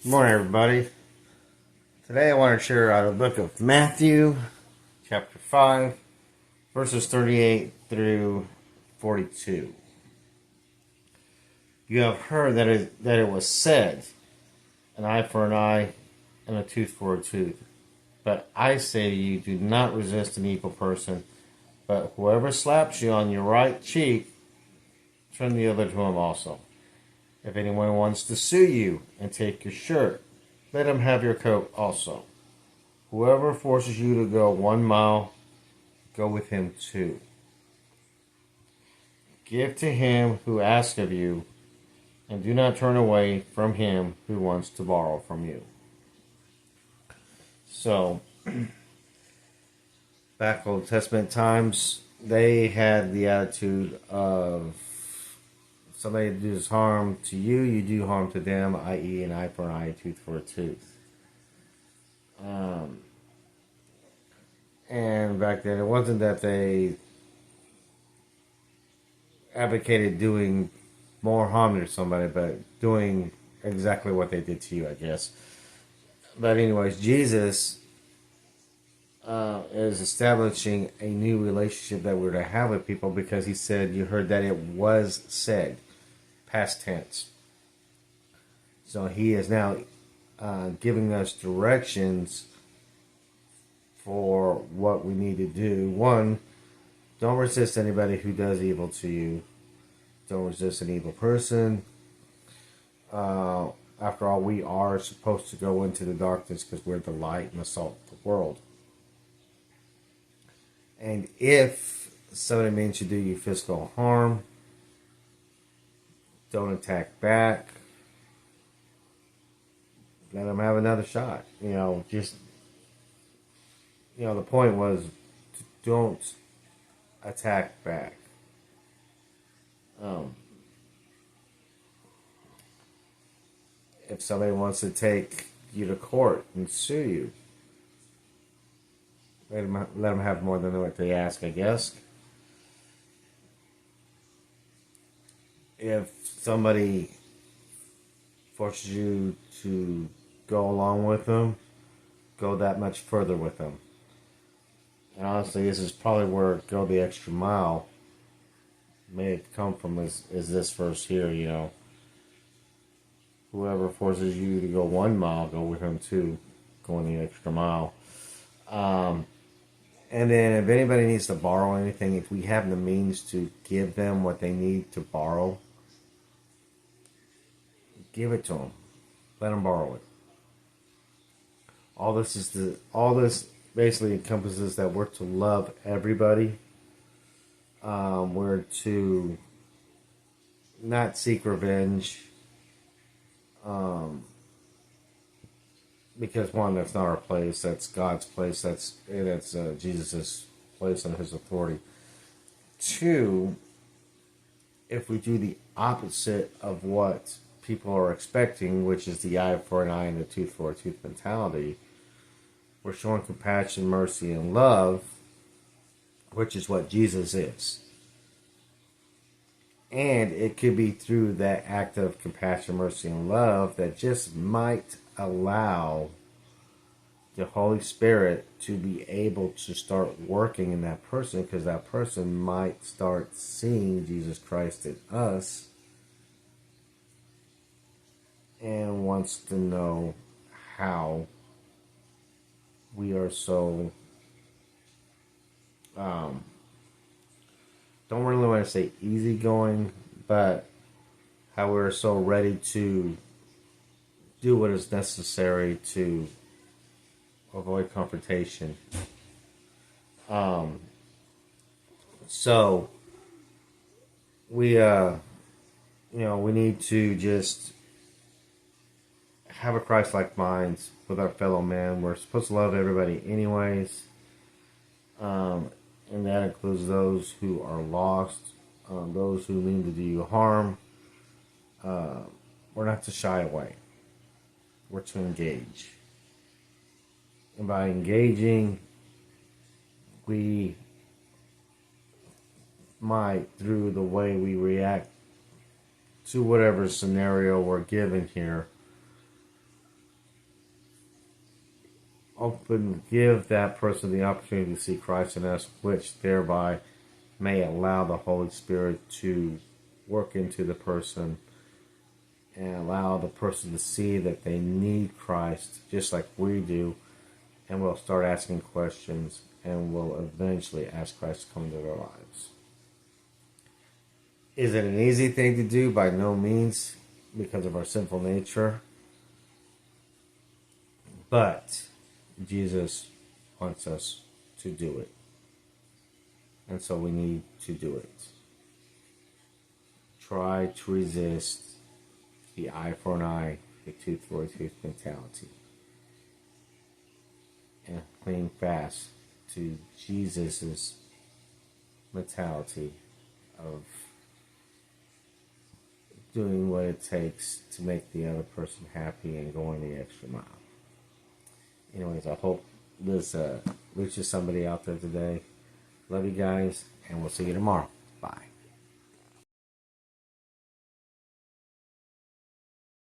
Good morning, everybody. Today I want to share out of the book of Matthew, chapter 5, verses 38 through 42. You have heard that it was said, an eye for an eye and a tooth for a tooth. But I say to you, do not resist an evil person, but whoever slaps you on your right cheek, turn the other to him also. If anyone wants to sue you and take your shirt, let him have your coat also. Whoever forces you to go 1 mile, go with him 2. Give to him who asks of you, and do not turn away from him who wants to borrow from you. So, back Old Testament times, they had the attitude of somebody does harm to you, you do harm to them, i.e. an eye for an eye, a tooth for a tooth. And back then, it wasn't that they advocated doing more harm to somebody, but doing exactly what they did to you, I guess. But anyways, Jesus is establishing a new relationship that we're to have with people because he said, you heard that it was said, past tense. So he is now giving us directions for what we need to do. 1, don't resist anybody who does evil to you. Don't resist an evil person. After all, we are supposed to go into the darkness because we're the light and the salt of the world. And if somebody means to do you physical harm, don't attack back. Let them have another shot. The point was, don't attack back. If somebody wants to take you to court and sue you, let them have more than what they ask, I guess. If somebody forces you to go along with them, go that much further with them. And honestly, this is probably where go the extra mile may have come from is this verse here, Whoever forces you to go 1 mile, go with him 2, going the extra mile. And then if anybody needs to borrow anything, if we have the means to give them what they need to borrow, give it to them. Let them borrow it. All this basically encompasses that we're to love everybody. We're to not seek revenge. Because 1, that's not our place. That's God's place. That's Jesus' place and his authority. 2, if we do the opposite of what people are expecting, which is the eye for an eye and the tooth for a tooth mentality, we're showing compassion, mercy, and love, which is what Jesus is. And it could be through that act of compassion, mercy, and love that just might allow the Holy Spirit to be able to start working in that person, because that person might start seeing Jesus Christ in us and wants to know how we are so don't really want to say easygoing, but how we're so ready to do what is necessary to avoid confrontation. So we we need to just have a Christ-like mind with our fellow man. We're supposed to love everybody anyways. And that includes those who are lost, those who mean to do you harm. We're not to shy away. We're to engage. And by engaging, we might, through the way we react to whatever scenario we're given here, give that person the opportunity to see Christ in us, which thereby may allow the Holy Spirit to work into the person and allow the person to see that they need Christ just like we do, and we'll start asking questions and we'll eventually ask Christ to come into their lives. Is it an easy thing to do? By no means, because of our sinful nature. But Jesus wants us to do it. And so we need to do it. Try to resist the eye for an eye, the tooth for a tooth mentality. And cling fast to Jesus' mentality of doing what it takes to make the other person happy and going the extra mile. Anyways, I hope this reaches somebody out there today. Love you guys, and we'll see you tomorrow.